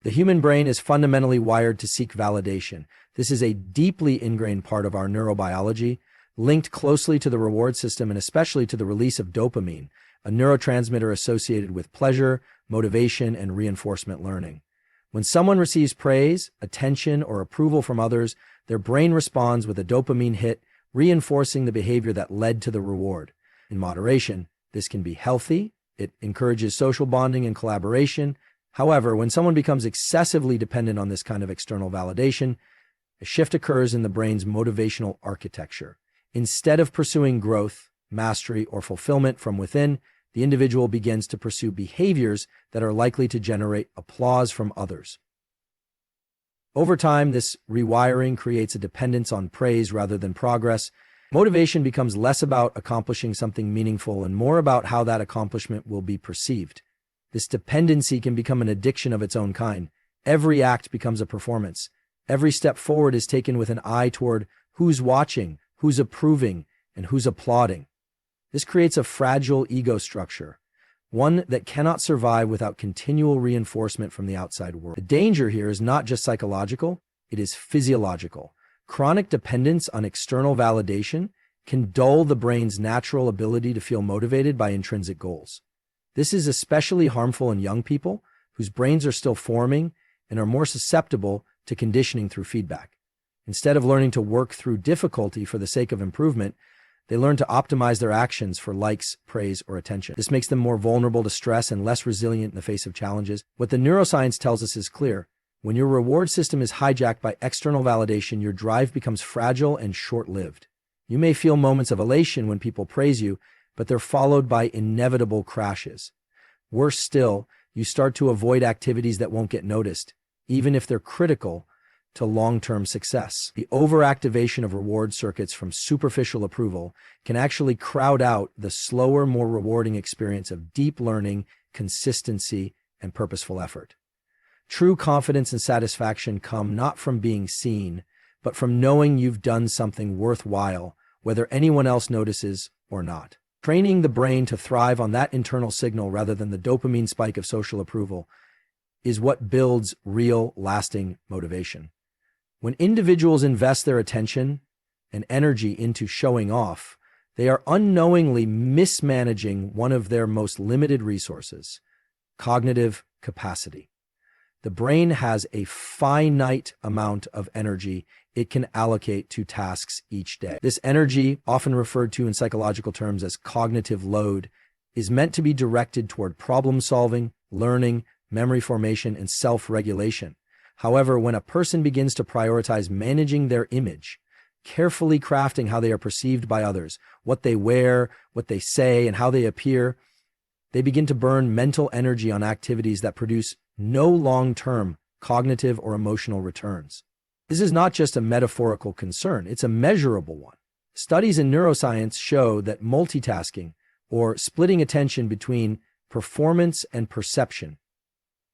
The human brain is fundamentally wired to seek validation. This is a deeply ingrained part of our neurobiology, linked closely to the reward system and especially to the release of dopamine, a neurotransmitter associated with pleasure, motivation, and reinforcement learning. When someone receives praise, attention, or approval from others, their brain responds with a dopamine hit, reinforcing the behavior that led to the reward. In moderation, this can be healthy. It encourages social bonding and collaboration. However, when someone becomes excessively dependent on this kind of external validation, a shift occurs in the brain's motivational architecture. Instead of pursuing growth, mastery, or fulfillment from within, the individual begins to pursue behaviors that are likely to generate applause from others. Over time, this rewiring creates a dependence on praise rather than progress. Motivation becomes less about accomplishing something meaningful and more about how that accomplishment will be perceived. This dependency can become an addiction of its own kind. Every act becomes a performance. Every step forward is taken with an eye toward who's watching, who's approving, and who's applauding. This creates a fragile ego structure, one that cannot survive without continual reinforcement from the outside world. The danger here is not just psychological, it is physiological. Chronic dependence on external validation can dull the brain's natural ability to feel motivated by intrinsic goals. This is especially harmful in young people whose brains are still forming and are more susceptible to conditioning through feedback. Instead of learning to work through difficulty for the sake of improvement, they learn to optimize their actions for likes, praise, or attention. This makes them more vulnerable to stress and less resilient in the face of challenges. What the neuroscience tells us is clear. When your reward system is hijacked by external validation, your drive becomes fragile and short-lived. You may feel moments of elation when people praise you, but they're followed by inevitable crashes. Worse still, you start to avoid activities that won't get noticed, even if they're critical to long-term success. The overactivation of reward circuits from superficial approval can actually crowd out the slower, more rewarding experience of deep learning, consistency, and purposeful effort. True confidence and satisfaction come not from being seen, but from knowing you've done something worthwhile, whether anyone else notices or not. Training the brain to thrive on that internal signal rather than the dopamine spike of social approval is what builds real, lasting motivation. When individuals invest their attention and energy into showing off, they are unknowingly mismanaging one of their most limited resources, cognitive capacity. The brain has a finite amount of energy it can allocate to tasks each day. This energy, often referred to in psychological terms as cognitive load, is meant to be directed toward problem solving, learning, memory formation, and self-regulation. However, when a person begins to prioritize managing their image, carefully crafting how they are perceived by others, what they wear, what they say, and how they appear, they begin to burn mental energy on activities that produce no long-term cognitive or emotional returns. This is not just a metaphorical concern, it's a measurable one. Studies in neuroscience show that multitasking, or splitting attention between performance and perception,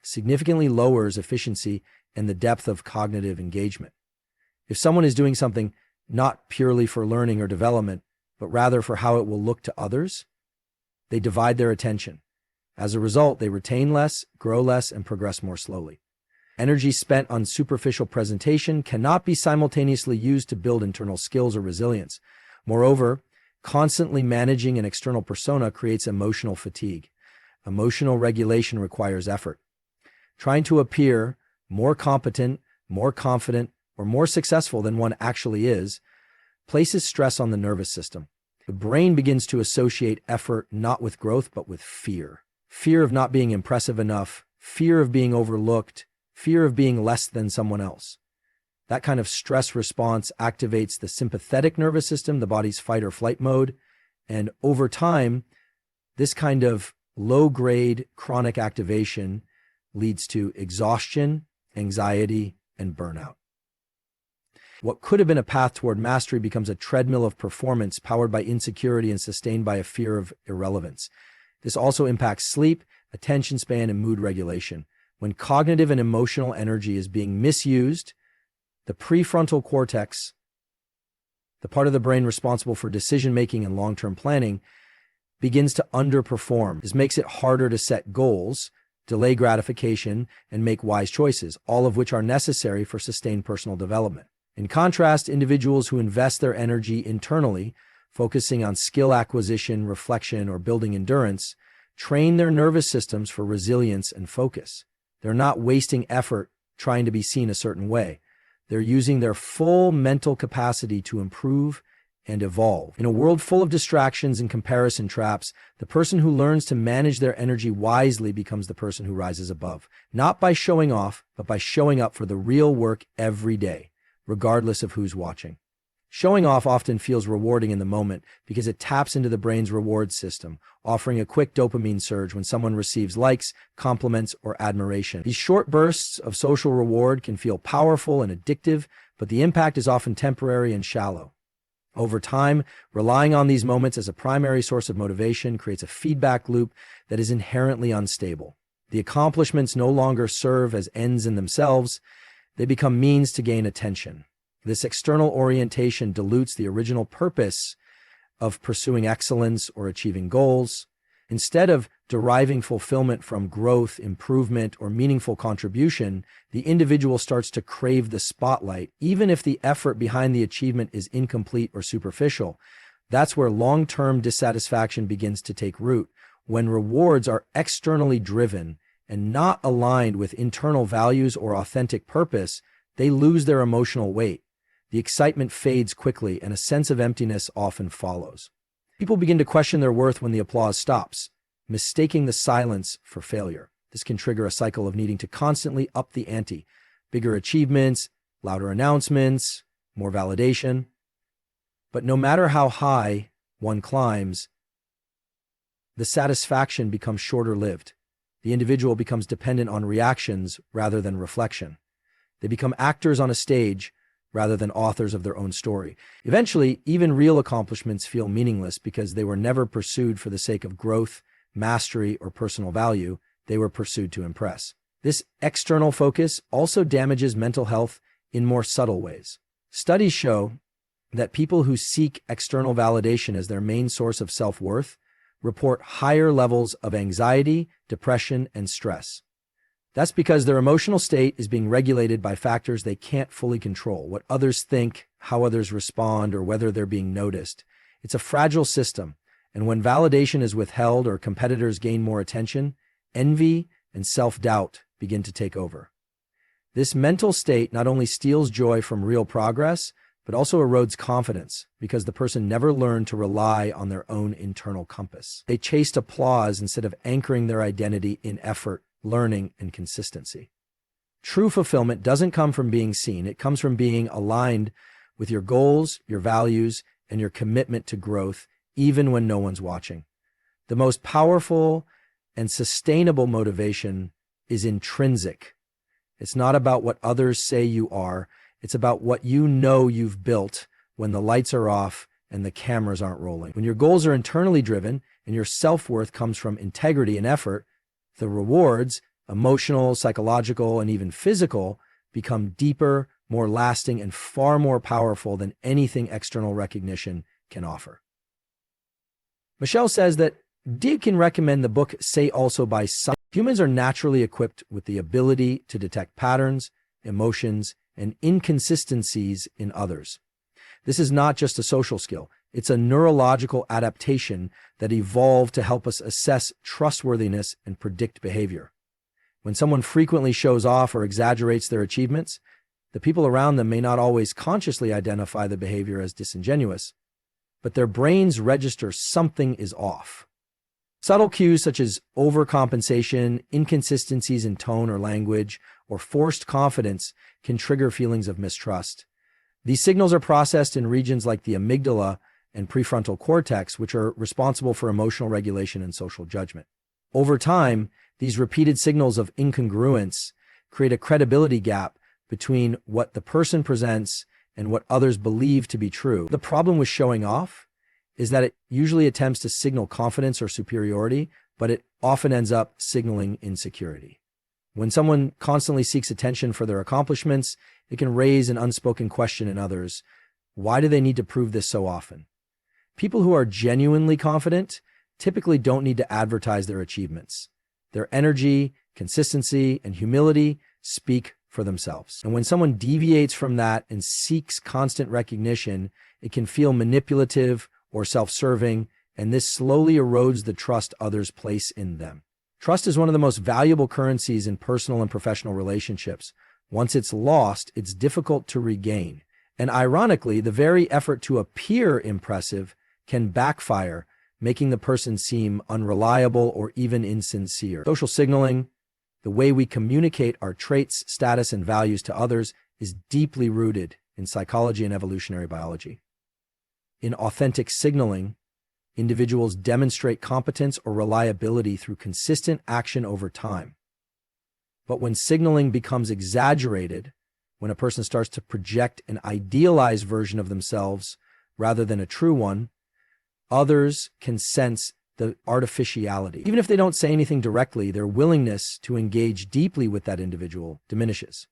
significantly lowers efficiency and the depth of cognitive engagement. If someone is doing something not purely for learning or development, but rather for how it will look to others, they divide their attention. As a result, they retain less, grow less, and progress more slowly. Energy spent on superficial presentation cannot be simultaneously used to build internal skills or resilience. Moreover, constantly managing an external persona creates emotional fatigue. Emotional regulation requires effort. Trying to appear more competent, more confident, or more successful than one actually is places stress on the nervous system. The brain begins to associate effort not with growth, but with fear. Fear of not being impressive enough, fear of being overlooked, fear of being less than someone else. That kind of stress response activates the sympathetic nervous system, the body's fight or flight mode, and over time, this kind of low-grade chronic activation leads to exhaustion, anxiety, and burnout. What could have been a path toward mastery becomes a treadmill of performance powered by insecurity and sustained by a fear of irrelevance. This also impacts sleep, attention span, and mood regulation. When cognitive and emotional energy is being misused, the prefrontal cortex, the part of the brain responsible for decision-making and long-term planning, begins to underperform. This makes it harder to set goals, delay gratification, and make wise choices, all of which are necessary for sustained personal development. In contrast, individuals who invest their energy internally, focusing on skill acquisition, reflection, or building endurance, train their nervous systems for resilience and focus. They're not wasting effort trying to be seen a certain way. They're using their full mental capacity to improve and evolve. In a world full of distractions and comparison traps, the person who learns to manage their energy wisely becomes the person who rises above, not by showing off, but by showing up for the real work every day, regardless of who's watching. Showing off often feels rewarding in the moment because it taps into the brain's reward system, offering a quick dopamine surge when someone receives likes, compliments, or admiration. These short bursts of social reward can feel powerful and addictive, but the impact is often temporary and shallow. Over time, relying on these moments as a primary source of motivation creates a feedback loop that is inherently unstable. The accomplishments no longer serve as ends in themselves, they become means to gain attention. This external orientation dilutes the original purpose of pursuing excellence or achieving goals. Instead of deriving fulfillment from growth, improvement, or meaningful contribution, the individual starts to crave the spotlight, even if the effort behind the achievement is incomplete or superficial. That's where long-term dissatisfaction begins to take root. When rewards are externally driven and not aligned with internal values or authentic purpose, they lose their emotional weight. The excitement fades quickly, and a sense of emptiness often follows. People begin to question their worth when the applause stops, mistaking the silence for failure. This can trigger a cycle of needing to constantly up the ante. Bigger achievements, louder announcements, more validation. But no matter how high one climbs, the satisfaction becomes shorter-lived. The individual becomes dependent on reactions rather than reflection. They become actors on a stage rather than authors of their own story. Eventually, even real accomplishments feel meaningless because they were never pursued for the sake of growth, mastery, or personal value. They were pursued to impress. This external focus also damages mental health in more subtle ways. Studies show that people who seek external validation as their main source of self-worth report higher levels of anxiety, depression, and stress. That's because their emotional state is being regulated by factors they can't fully control: what others think, how others respond, or whether they're being noticed. It's a fragile system, and when validation is withheld or competitors gain more attention, envy and self-doubt begin to take over. This mental state not only steals joy from real progress, but also erodes confidence because the person never learned to rely on their own internal compass. They chased applause instead of anchoring their identity in effort, learning, and consistency. True fulfillment doesn't come from being seen. It comes from being aligned with your goals, your values, and your commitment to growth, even when no one's watching. The most powerful and sustainable motivation is intrinsic. It's not about what others say you are. It's about what you know you've built when the lights are off and the cameras aren't rolling. When your goals are internally driven and your self-worth comes from integrity and effort, the rewards, emotional, psychological, and even physical, become deeper, more lasting, and far more powerful than anything external recognition can offer. Michelle says that Dig can recommend the book Say Also by Some. Humans are naturally equipped with the ability to detect patterns, emotions, and inconsistencies in others. This is not just a social skill. It's a neurological adaptation that evolved to help us assess trustworthiness and predict behavior. When someone frequently shows off or exaggerates their achievements, the people around them may not always consciously identify the behavior as disingenuous, but their brains register something is off. Subtle cues such as overcompensation, inconsistencies in tone or language, or forced confidence can trigger feelings of mistrust. These signals are processed in regions like the amygdala and prefrontal cortex, which are responsible for emotional regulation and social judgment. Over time, these repeated signals of incongruence create a credibility gap between what the person presents and what others believe to be true. The problem with showing off is that it usually attempts to signal confidence or superiority, but it often ends up signaling insecurity. When someone constantly seeks attention for their accomplishments, it can raise an unspoken question in others. Why do they need to prove this so often? People who are genuinely confident typically don't need to advertise their achievements. Their energy Consistency and humility speak for themselves. And when someone deviates from that and seeks constant recognition, it can feel manipulative or self-serving, and this slowly erodes the trust others place in them. Trust is one of the most valuable currencies in personal and professional relationships. Once it's lost, it's difficult to regain. And ironically, the very effort to appear impressive can backfire, making the person seem unreliable or even insincere. Social signaling, the way we communicate our traits, status, and values to others, is deeply rooted in psychology and evolutionary biology. In authentic signaling, individuals demonstrate competence or reliability through consistent action over time. But when signaling becomes exaggerated, when a person starts to project an idealized version of themselves rather than a true one, others can sense the artificiality. Even if they don't say anything directly, their willingness to engage deeply with that individual diminishes.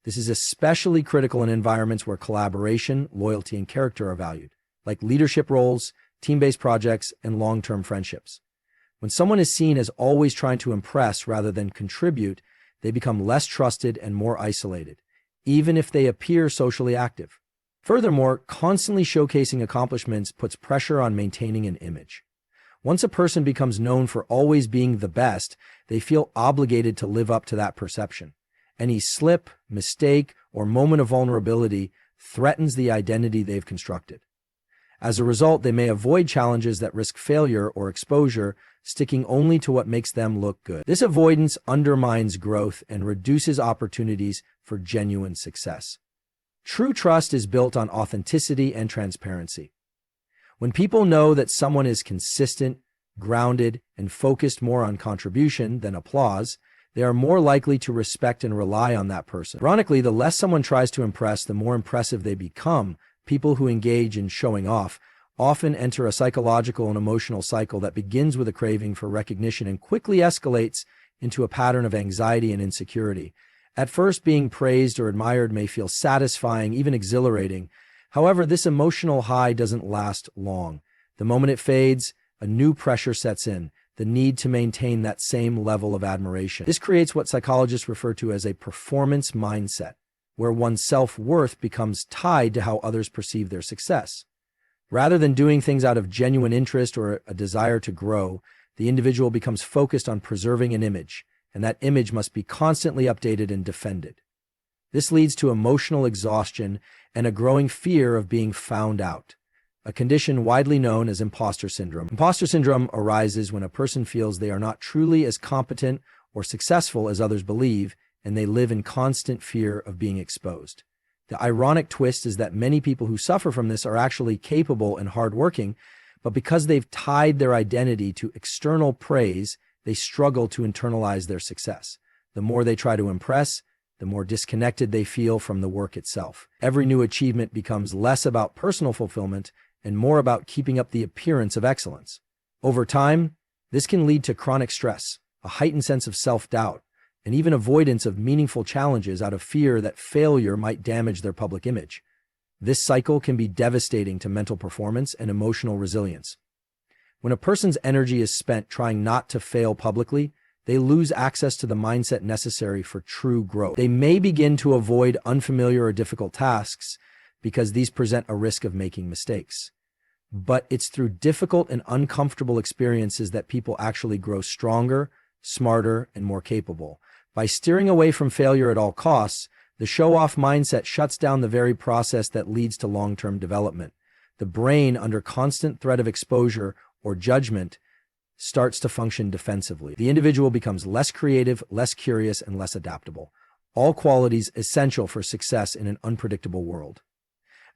This is especially critical in environments where collaboration, loyalty, and character are valued, like leadership roles, team-based projects, and long-term friendships. When someone is seen as always trying to impress rather than contribute, they become less trusted and more isolated, even if they appear socially active. Furthermore, constantly showcasing accomplishments puts pressure on maintaining an image. Once a person becomes known for always being the best, they feel obligated to live up to that perception. Any slip, mistake, or moment of vulnerability threatens the identity they've constructed. As a result, they may avoid challenges that risk failure or exposure, sticking only to what makes them look good. This avoidance undermines growth and reduces opportunities for genuine success. True trust is built on authenticity and transparency. When people know that someone is consistent, grounded, and focused more on contribution than applause, they are more likely to respect and rely on that person. Ironically, the less someone tries to impress, the more impressive they become. People who engage in showing off often enter a psychological and emotional cycle that begins with a craving for recognition and quickly escalates into a pattern of anxiety and insecurity. At first, being praised or admired may feel satisfying, even exhilarating. However, this emotional high doesn't last long. The moment it fades, a new pressure sets in, the need to maintain that same level of admiration. This creates what psychologists refer to as a performance mindset, where one's self-worth becomes tied to how others perceive their success. Rather than doing things out of genuine interest or a desire to grow, the individual becomes focused on preserving an image, and that image must be constantly updated and defended. This leads to emotional exhaustion and a growing fear of being found out, a condition widely known as imposter syndrome. Imposter syndrome arises when a person feels they are not truly as competent or successful as others believe, and they live in constant fear of being exposed. The ironic twist is that many people who suffer from this are actually capable and hardworking, but because they've tied their identity to external praise, they struggle to internalize their success. The more they try to impress, the more disconnected they feel from the work itself. Every new achievement becomes less about personal fulfillment and more about keeping up the appearance of excellence. Over time, this can lead to chronic stress, a heightened sense of self-doubt, and even avoidance of meaningful challenges out of fear that failure might damage their public image. This cycle can be devastating to mental performance and emotional resilience. When a person's energy is spent trying not to fail publicly, they lose access to the mindset necessary for true growth. They may begin to avoid unfamiliar or difficult tasks because these present a risk of making mistakes. But it's through difficult and uncomfortable experiences that people actually grow stronger, smarter, and more capable. By steering away from failure at all costs, the show-off mindset shuts down the very process that leads to long-term development. The brain, under constant threat of exposure or judgment, starts to function defensively. The individual becomes less creative, less curious, and less adaptable, all qualities essential for success in an unpredictable world.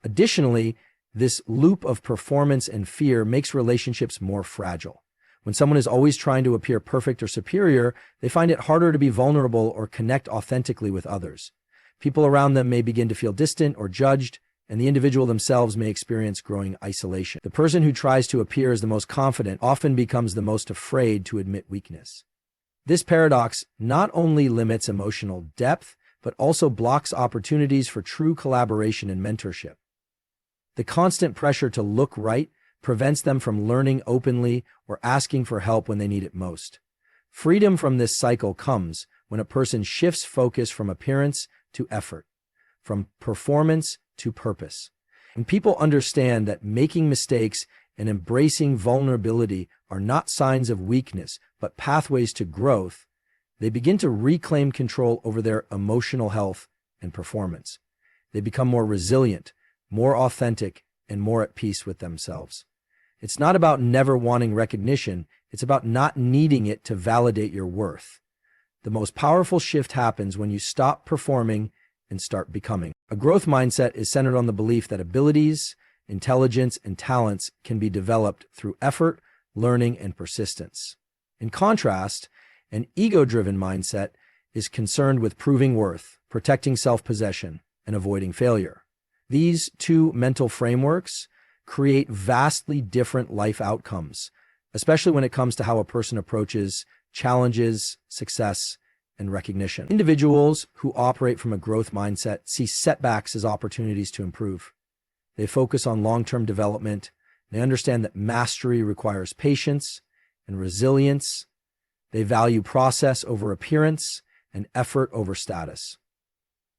Additionally, this loop of performance and fear makes relationships more fragile. When someone is always trying to appear perfect or superior, they find it harder to be vulnerable or connect authentically with others. People around them may begin to feel distant or judged, and the individual themselves may experience growing isolation. The person who tries to appear as the most confident often becomes the most afraid to admit weakness. This paradox not only limits emotional depth, but also blocks opportunities for true collaboration and mentorship. The constant pressure to look right prevents them from learning openly or asking for help when they need it most. Freedom from this cycle comes when a person shifts focus from appearance to effort, from performance to purpose. And people understand that making mistakes and embracing vulnerability are not signs of weakness, but pathways to growth. They begin to reclaim control over their emotional health and performance. They become more resilient, more authentic, and more at peace with themselves. It's not about never wanting recognition, it's about not needing it to validate your worth. The most powerful shift happens when you stop performing and start becoming. A growth mindset is centered on the belief that abilities, intelligence, and talents can be developed through effort, learning, and persistence. In contrast, an ego-driven mindset is concerned with proving worth, protecting self-possession, and avoiding failure. These two mental frameworks create vastly different life outcomes, especially when it comes to how a person approaches challenges, success, and recognition. Individuals who operate from a growth mindset see setbacks as opportunities to improve. They focus on long-term development. They understand that mastery requires patience and resilience. They value process over appearance and effort over status.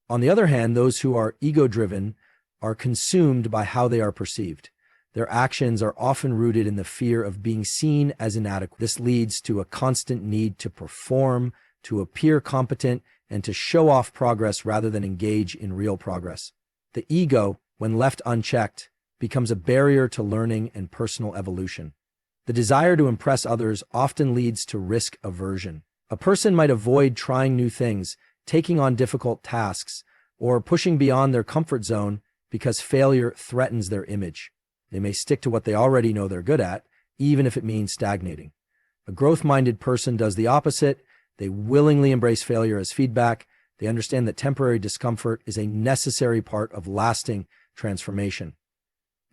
On the other hand, those who are ego-driven are consumed by how they are perceived. Their actions are often rooted in the fear of being seen as inadequate. This leads to a constant need to perform, to appear competent, and to show off progress rather than engage in real progress. The ego, when left unchecked, becomes a barrier to learning and personal evolution. The desire to impress others often leads to risk aversion. A person might avoid trying new things, taking on difficult tasks, or pushing beyond their comfort zone because failure threatens their image. They may stick to what they already know they're good at, even if it means stagnating. A growth-minded person does the opposite. They willingly embrace failure as feedback. They understand that temporary discomfort is a necessary part of lasting transformation.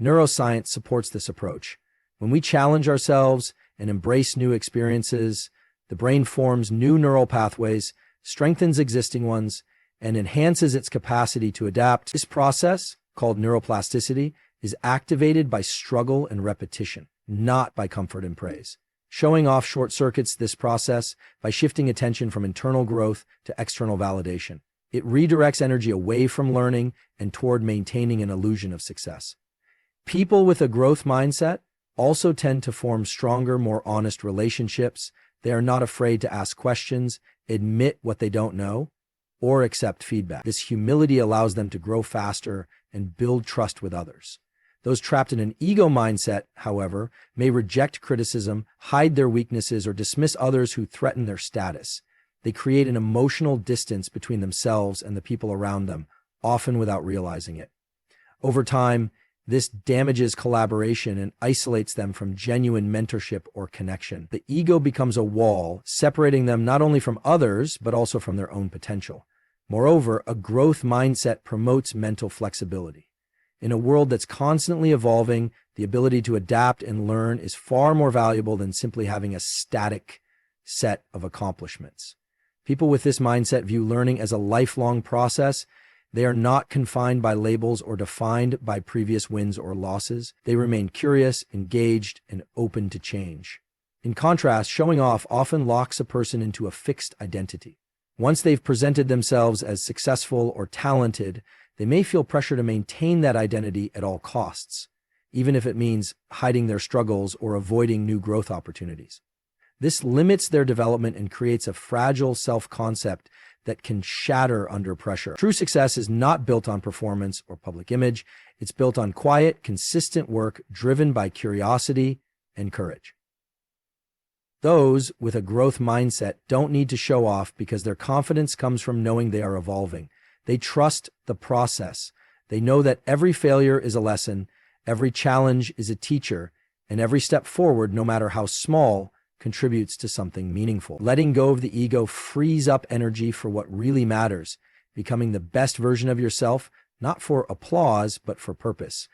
Neuroscience supports this approach. When we challenge ourselves and embrace new experiences, the brain forms new neural pathways, strengthens existing ones, and enhances its capacity to adapt. This process, called neuroplasticity, is activated by struggle and repetition, not by comfort and praise. Showing off short-circuits this process by shifting attention from internal growth to external validation. It redirects energy away from learning and toward maintaining an illusion of success. People with a growth mindset also tend to form stronger, more honest relationships. They are not afraid to ask questions, admit what they don't know, or accept feedback. This humility allows them to grow faster and build trust with others. Those trapped in an ego mindset, however, may reject criticism, hide their weaknesses, or dismiss others who threaten their status. They create an emotional distance between themselves and the people around them, often without realizing it. Over time, this damages collaboration and isolates them from genuine mentorship or connection. The ego becomes a wall, separating them not only from others, but also from their own potential. Moreover, a growth mindset promotes mental flexibility. In a world that's constantly evolving, the ability to adapt and learn is far more valuable than simply having a static set of accomplishments. People with this mindset view learning as a lifelong process. They are not confined by labels or defined by previous wins or losses. They remain curious, engaged, and open to change. In contrast, showing off often locks a person into a fixed identity. Once they've presented themselves as successful or talented, they may feel pressure to maintain that identity at all costs, even if it means hiding their struggles or avoiding new growth opportunities. This limits their development and creates a fragile self-concept that can shatter under pressure. True success is not built on performance or public image. It's built on quiet, consistent work driven by curiosity and courage. Those with a growth mindset don't need to show off because their confidence comes from knowing they are evolving. They trust the process. They know that every failure is a lesson, every challenge is a teacher, and every step forward, no matter how small, contributes to something meaningful. Letting go of the ego frees up energy for what really matters, becoming the best version of yourself, not for applause, but for purpose.